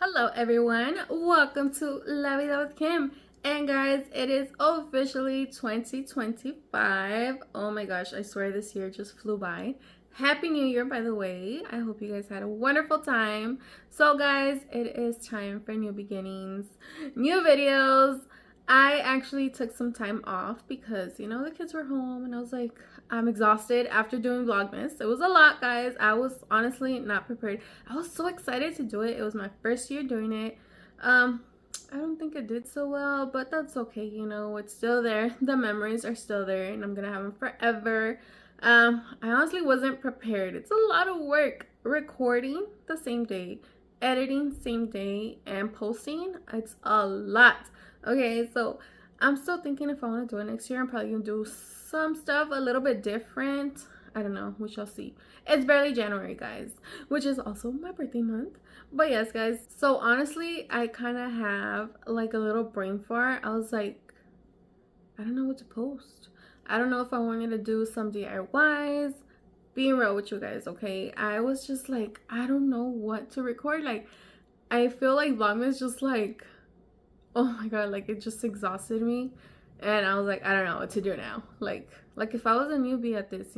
Hello everyone, welcome to La Vida with Kim. And guys, it is officially 2025. Oh my gosh, I swear this year just flew by. Happy New Year, by the way. I hope you guys had a wonderful time. So guys, it is time for new beginnings, new videos. I actually took some time off because, the kids were home and I was like, I'm exhausted after doing Vlogmas. It was a lot, guys. I was honestly not prepared. I was so excited to do it. It was my first year doing it. I don't think it did so well, but that's okay. It's still there. The memories are still there and I'm going to have them forever. I honestly wasn't prepared. It's a lot of work. Recording the same day, editing same day, and posting. It's a lot. Okay, so I'm still thinking if I want to do it next year. I'm probably going to do some stuff a little bit different. I don't know. We shall see. It's barely January, guys, which is also my birthday month. But yes, guys. So honestly, I kind of have like a little brain fart. I was like, I don't know what to post. I don't know if I wanted to do some DIYs. Being real with you guys, okay? I was just like, I don't know what to record. Like, I feel like Vlogmas just like, oh my god, like it just exhausted me. And I was like, I don't know what to do now. Like if I was a newbie at this,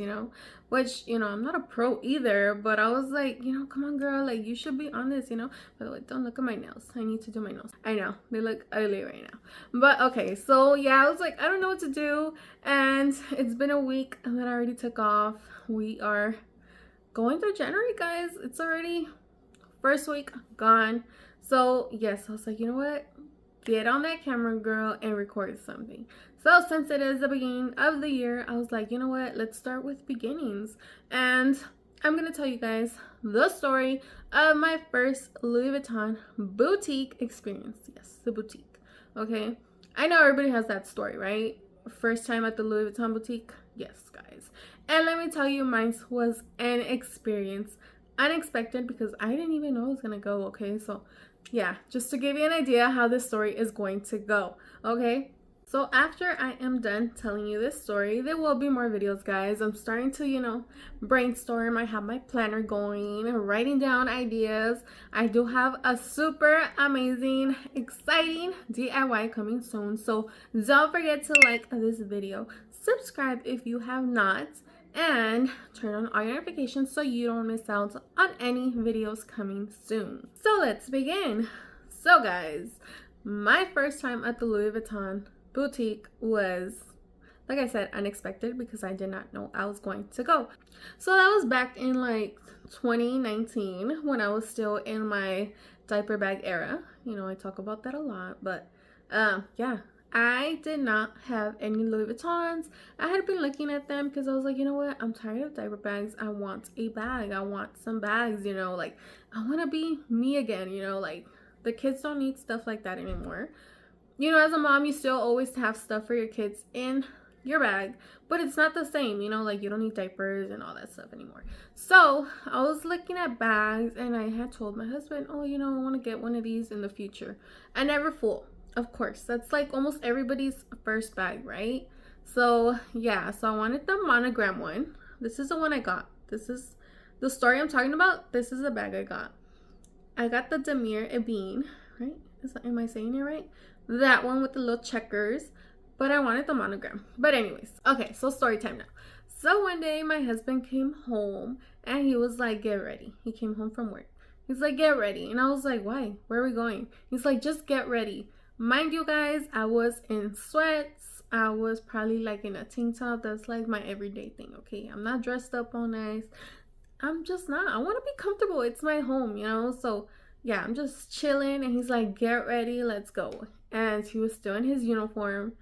which, I'm not a pro either, but I was like, come on girl, like you should be on this, By the way, don't look at my nails. I need to do my nails. I know, they look ugly right now. But okay, so yeah, I was like, I don't know what to do. And it's been a week that I already took off. We are going through January, guys. It's already first week gone. So yes, I was like, you know what? Get on that camera, girl, and record something. So since it is the beginning of the year, I was like, you know what? Let's start with beginnings. And I'm going to tell you guys the story of my first Louis Vuitton boutique experience. Yes, the boutique. Okay. I know everybody has that story, right? First time at the Louis Vuitton boutique. Yes, guys. And let me tell you, mine was an experience. Unexpected because I didn't even know I was going to go. Okay. So yeah, just to give you an idea how this story is going to go. Okay, so after I am done telling you this story, there will be more videos, guys. I'm starting to, brainstorm. I have my planner going, writing down ideas. I do have a super amazing, exciting DIY coming soon. So don't forget to like this video, subscribe if you have not, and turn on all your notifications so you don't miss out on any videos coming soon. So let's begin. So guys, my first time at the Louis Vuitton boutique was, like I said, unexpected because I did not know I was going to go. So that was back in like 2019 when I was still in my diaper bag era. I talk about that a lot, but yeah. I did not have any Louis Vuittons. I had been looking at them because I was like, you know what? I'm tired of diaper bags. I want a bag. I want some bags, like I want to be me again, like the kids don't need stuff like that anymore. As a mom, you still always have stuff for your kids in your bag, but it's not the same, like you don't need diapers and all that stuff anymore. So I was looking at bags and I had told my husband, oh, I want to get one of these in the future. I never fool. Of course, that's like almost everybody's first bag, right? So yeah, so I wanted the monogram one. This is the one I got. This is the story I'm talking about. This is the bag I got. I got the 𝓵𝓸𝓷'𝓽, right? Am I saying it right? That one with the little checkers, but I wanted the monogram. But anyways, okay, so story time now. So one day my husband came home and he was like, get ready. He came home from work. He's like, get ready. And I was like, why? Where are we going? He's like, just get ready. Mind you guys, I was in sweats. I was probably like in a tank top. That's like my everyday thing, okay? I'm not dressed up all nice. I'm just not. I want to be comfortable. It's my home, So yeah, I'm just chilling. And he's like, get ready, let's go. And he was still in his uniform.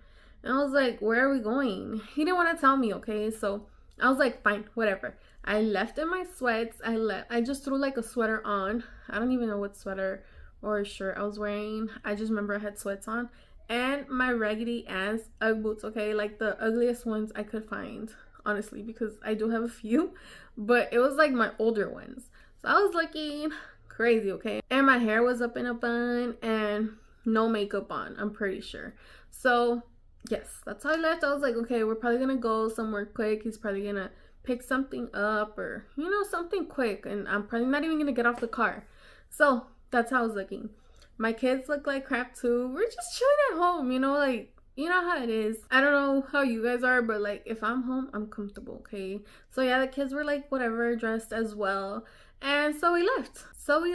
And I was like, where are we going? He didn't want to tell me, okay? So I was like, fine, whatever. I left in my sweats. I just threw like a sweater on. I don't even know what sweater or shirt I was wearing. I just remember I had sweats on and my raggedy ass UGG boots, okay, like the ugliest ones I could find, honestly, because I do have a few, but it was like my older ones. So I was looking crazy, okay, and my hair was up in a bun and no makeup on, I'm pretty sure. So yes, that's how I left. I was like, okay, we're probably gonna go somewhere quick. He's probably gonna pick something up or something quick, and I'm probably not even gonna get off the car. So That's how I was looking. My kids look like crap too. We're just chilling at home, you know, like, you know how it is. I don't know how you guys are, but like if I'm home, I'm comfortable, okay? So yeah, the kids were like whatever, dressed as well. And so we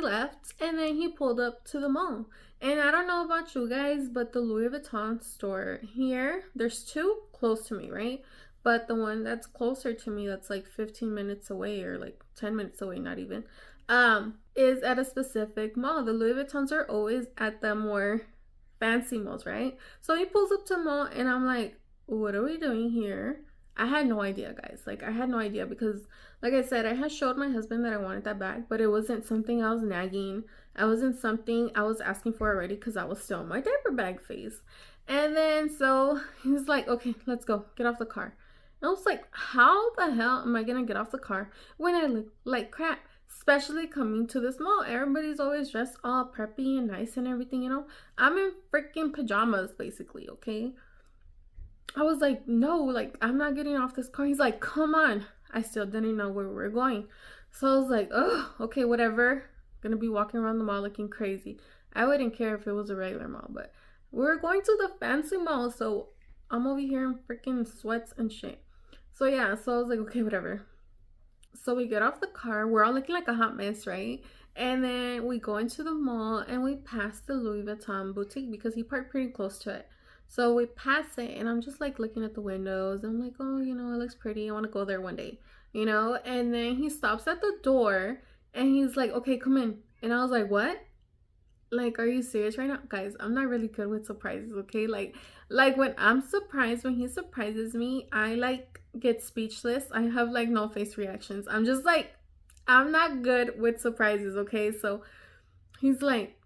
left. And then he pulled up to the mall. And I don't know about you guys, but the Louis Vuitton store here, there's two close to me, right? But the one that's closer to me, that's like 15 minutes away or like 10 minutes away, not even, is at a specific mall. The Louis Vuittons are always at the more fancy malls, right? So he pulls up to the mall and I'm like, what are we doing here? I had no idea, guys. Like, I had no idea because, like I said, I had showed my husband that I wanted that bag, but it wasn't something I was nagging. I wasn't something I was asking for already because I was still in my diaper bag phase. And then so he's like, okay, let's go. Get off the car. And I was like, how the hell am I going to get off the car when I look like crap? Especially coming to this mall. Everybody's always dressed all preppy and nice and everything, you know? I'm in freaking pajamas, basically, okay? I was like, no, like, I'm not getting off this car. He's like, come on. I still didn't know where we were going. So I was like, oh, okay, whatever. Gonna be walking around the mall looking crazy. I wouldn't care if it was a regular mall, but we're going to the fancy mall, so I'm over here in freaking sweats and shit. So yeah, so I was like, okay, whatever. So we get off the car. We're all looking like a hot mess, right? And then we go into the mall and we pass the Louis Vuitton boutique because he parked pretty close to it. So we pass it and I'm just like looking at the windows. I'm like, oh, you know, it looks pretty. I want to go there one day, you know? And then he stops at the door and he's like, okay, come in. And I was like, what? Like, are you serious right now? Guys, I'm not really good with surprises, okay? Like when I'm surprised, when he surprises me, I like get speechless. I have like no face reactions. I'm just like, I'm not good with surprises, okay? So he's like,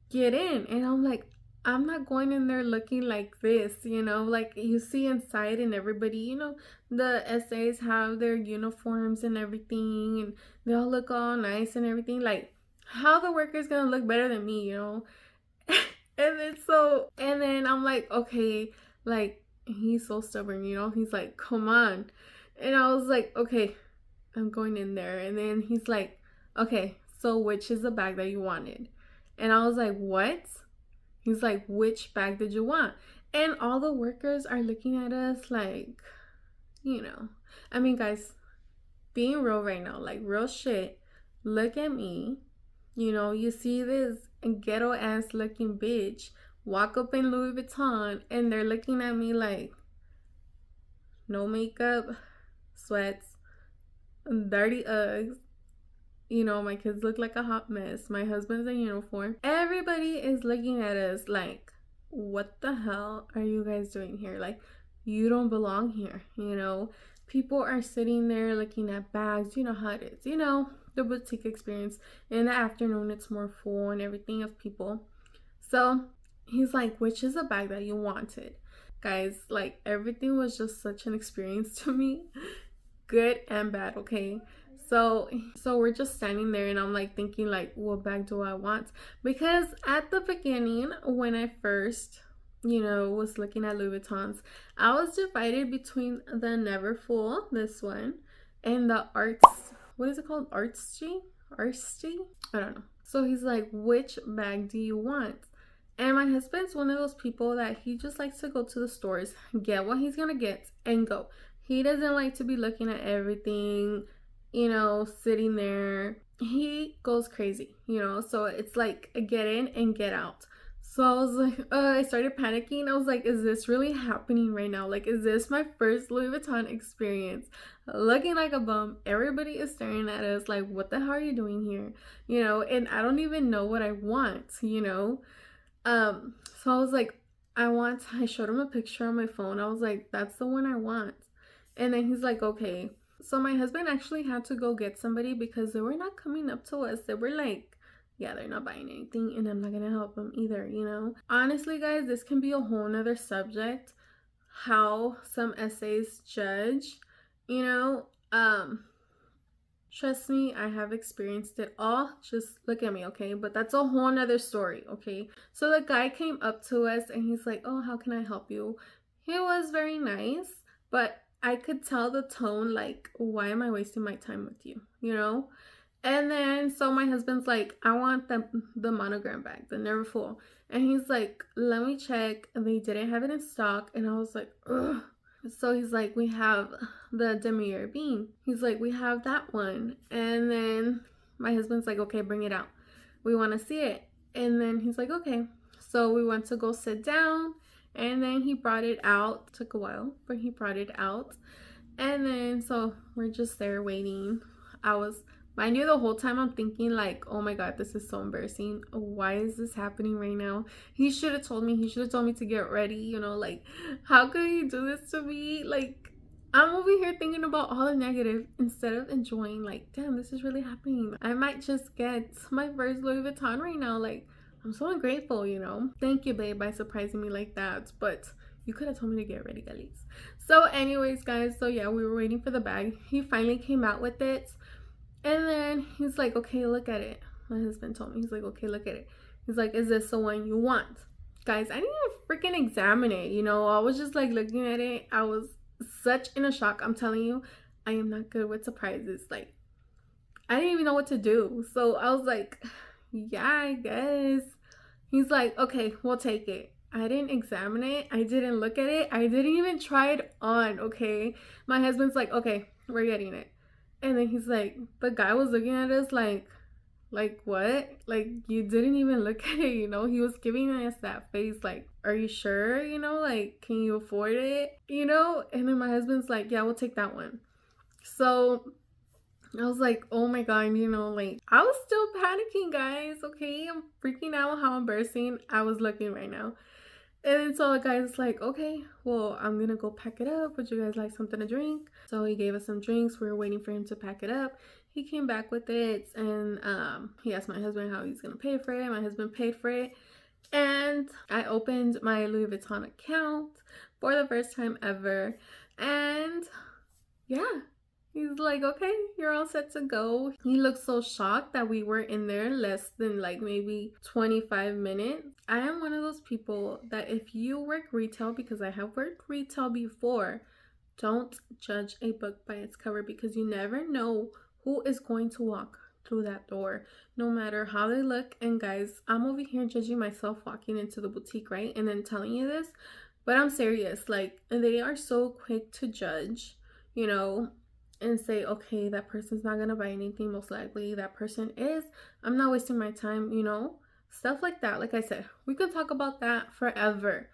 get in. And I'm like, I'm not going in there looking like this, you know? Like you see inside and everybody, you know, the SAs have their uniforms and everything and they all look all nice and everything. Like, how the worker's gonna look better than me, you know? And then I'm like, okay, like he's so stubborn, you know? He's like, come on. And I was like, okay, I'm going in there. And then he's like, okay, so which is the bag that you wanted? And I was like, what? He's like, which bag did you want? And all the workers are looking at us like, you know, I mean, guys, being real right now, like real shit, look at me. You know, you see this ghetto ass looking bitch walk up in Louis Vuitton and they're looking at me like, no makeup, sweats, dirty Uggs. You know, my kids look like a hot mess. My husband's in uniform. Everybody is looking at us like, what the hell are you guys doing here? Like, you don't belong here, you know? People are sitting there looking at bags. You know how it is, you know? The boutique experience. In the afternoon, it's more full and everything of people. So he's like, which is the bag that you wanted? Guys, like everything was just such an experience to me. Good and bad, okay? So we're just standing there and I'm like thinking like, what bag do I want? Because at the beginning, when I first, you know, was looking at Louis Vuittons, I was divided between the Neverfull, this one, and the Arts, what is it called? Artsy? I don't know. So he's like, which bag do you want? And my husband's one of those people that he just likes to go to the stores, get what he's gonna get, and go. He doesn't like to be looking at everything, you know, sitting there. He goes crazy, you know, so it's like a get in and get out. So I was like, I started panicking. I was like, is this really happening right now? Like, is this my first Louis Vuitton experience? Looking like a bum. Everybody is staring at us like, what the hell are you doing here? You know, and I don't even know what I want, you know? So I was like, I showed him a picture on my phone. I was like, that's the one I want. And then he's like, okay. So my husband actually had to go get somebody because they were not coming up to us. They were like, yeah, they're not buying anything and I'm not gonna help them either, you know? Honestly, guys, this can be a whole nother subject, how some essays judge, you know? Trust me, I have experienced it all. Just look at me, okay? But that's a whole nother story, okay? So the guy came up to us and he's like, oh, how can I help you? He was very nice, but I could tell the tone, like, why am I wasting my time with you, you know? And then so my husband's like, I want the monogram bag, the Never Full. And he's like, let me check. And they didn't have it in stock. And I was like, ugh. So he's like, we have the 𝓵𝓸𝓷'𝓽. He's like, we have that one. And then my husband's like, okay, bring it out. We want to see it. And then he's like, okay. So we went to go sit down. And then he brought it out. Took a while, but he brought it out. And then so we're just there waiting. Mind you, the whole time I'm thinking like, oh my god, this is so embarrassing. Why is this happening right now? He should have told me. He should have told me to get ready, you know, like, how could he do this to me? Like, I'm over here thinking about all the negative instead of enjoying, like, damn, this is really happening. I might just get my first Louis Vuitton right now. Like, I'm so ungrateful, you know. Thank you, babe, by surprising me like that. But you could have told me to get ready, at least. So anyways, guys, so yeah, we were waiting for the bag. He finally came out with it. And then he's like, okay, look at it. My husband told me. He's like, okay, look at it. He's like, is this the one you want? Guys, I didn't even freaking examine it, you know. I was just like looking at it. I was such in a shock. I'm telling you, I am not good with surprises. Like, I didn't even know what to do. So I was like, yeah, I guess. He's like, okay, we'll take it. I didn't examine it. I didn't look at it. I didn't even try it on, okay? My husband's like, okay, we're getting it. And then he's like, the guy was looking at us like what? Like, you didn't even look at it, you know? He was giving us that face like, are you sure? You know, like, can you afford it? You know? And then my husband's like, yeah, we'll take that one. So I was like, oh my god, you know, like, I was still panicking, guys, okay? I'm freaking out how embarrassing I was looking right now. And then so the guy's like, okay, well, I'm gonna go pack it up. Would you guys like something to drink? So he gave us some drinks. We were waiting for him to pack it up. He came back with it, and he asked my husband how he's gonna pay for it. My husband paid for it. And I opened my Louis Vuitton account for the first time ever. And yeah, he's like, okay, you're all set to go. He looked so shocked that we were in there less than like maybe 25 minutes. I am one of those people that if you work retail, because I have worked retail before, don't judge a book by its cover, because you never know who is going to walk through that door, no matter how they look. And guys, I'm over here judging myself walking into the boutique, right? And then telling you this, but I'm serious. Like, they are so quick to judge, you know, and say, okay, that person's not gonna buy anything, most likely that person is, I'm not wasting my time, you know, stuff like that. Like I said, we could talk about that forever,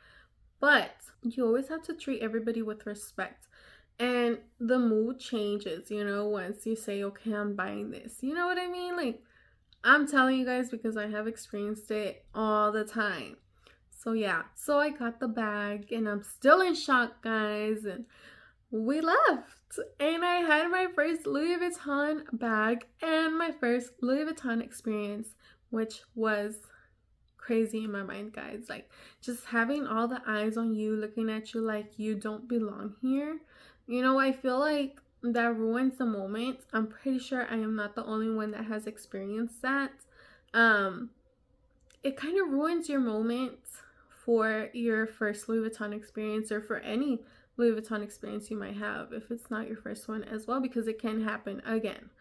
but you always have to treat everybody with respect. And the mood changes, you know, once you say, okay, I'm buying this, you know what I mean? Like, I'm telling you guys because I have experienced it all the time. So yeah, so I got the bag and I'm still in shock, guys, and we left. And I had my first Louis Vuitton bag and my first Louis Vuitton experience, which was crazy in my mind, guys. Like, just having all the eyes on you, looking at you like you don't belong here. You know, I feel like that ruins the moment. I'm pretty sure I am not the only one that has experienced that. It kind of ruins your moment for your first Louis Vuitton experience, or for any Louis Vuitton experience you might have if it's not your first one as well, because it can happen again.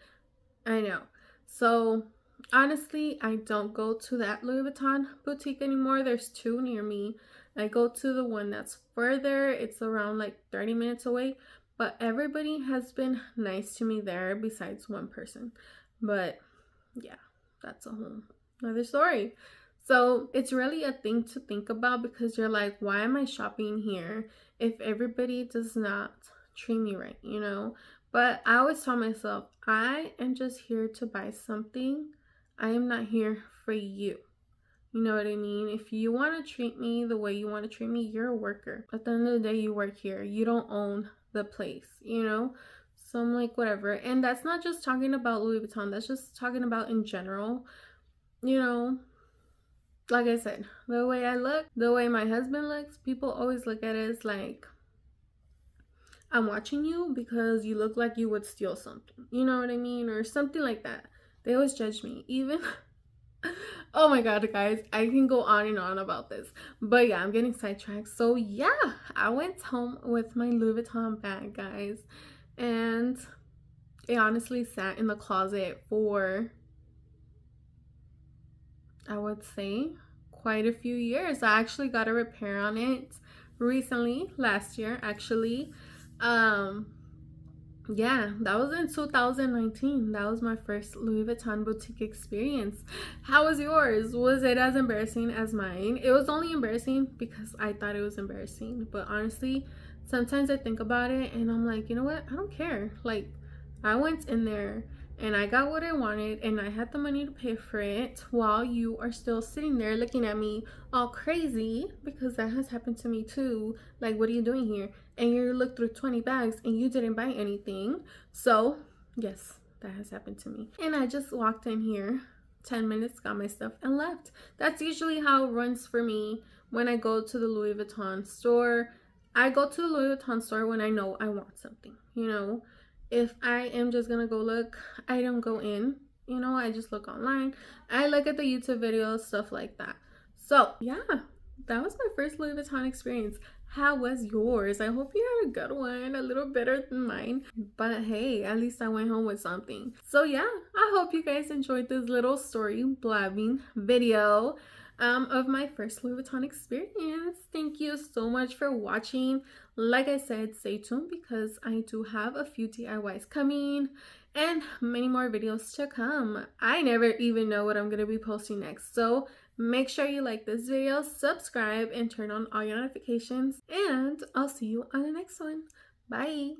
I know. So honestly, I don't go to that Louis Vuitton boutique anymore. There's two near me. I go to the one that's further. It's around like 30 minutes away, but everybody has been nice to me there besides one person. But yeah, that's a whole another story. So it's really a thing to think about, because you're like, why am I shopping here if everybody does not treat me right, you know? But I always tell myself, I am just here to buy something. I am not here for you. You know what I mean? If you want to treat me the way you want to treat me, you're a worker. At the end of the day, you work here. You don't own the place, you know? So I'm like, whatever. And that's not just talking about Louis Vuitton. That's just talking about in general, you know? Like I said, the way I look, the way my husband looks, people always look at us like, I'm watching you because you look like you would steal something. You know what I mean? Or something like that. They always judge me. Even, oh my god, guys, I can go on and on about this. But yeah, I'm getting sidetracked. So yeah, I went home with my Louis Vuitton bag, guys. And It honestly sat in the closet for, I would say, quite a few years. I actually got a repair on it recently, last year actually. Yeah, that was in 2019. That was my first Louis Vuitton boutique experience. How was yours? Was it as embarrassing as mine? It was only embarrassing because I thought it was embarrassing. But honestly, sometimes I think about it and I'm like, you know what? I don't care. Like, I went in there and I got what I wanted and I had the money to pay for it while you are still sitting there looking at me all crazy, because that has happened to me too. Like, what are you doing here? And you looked through 20 bags and you didn't buy anything. So yes, that has happened to me. And I just walked in here 10 minutes, got my stuff and left. That's usually how it runs for me when I go to the Louis Vuitton store. I go to the Louis Vuitton store when I know I want something, you know. If I am just gonna go look, I don't go in, you know. I just look online, I look at the YouTube videos, stuff like that. So yeah, that was my first Louis Vuitton experience. How was yours? I hope you had a good one, a little better than mine. But hey, at least I went home with something. So yeah, I hope you guys enjoyed this little story blabbing video of my first Louis Vuitton experience. Thank you so much for watching. Like I said, stay tuned because I do have a few DIYs coming and many more videos to come. I never even know what I'm going to be posting next. So make sure you like this video, subscribe, and turn on all your notifications. And I'll see you on the next one. Bye.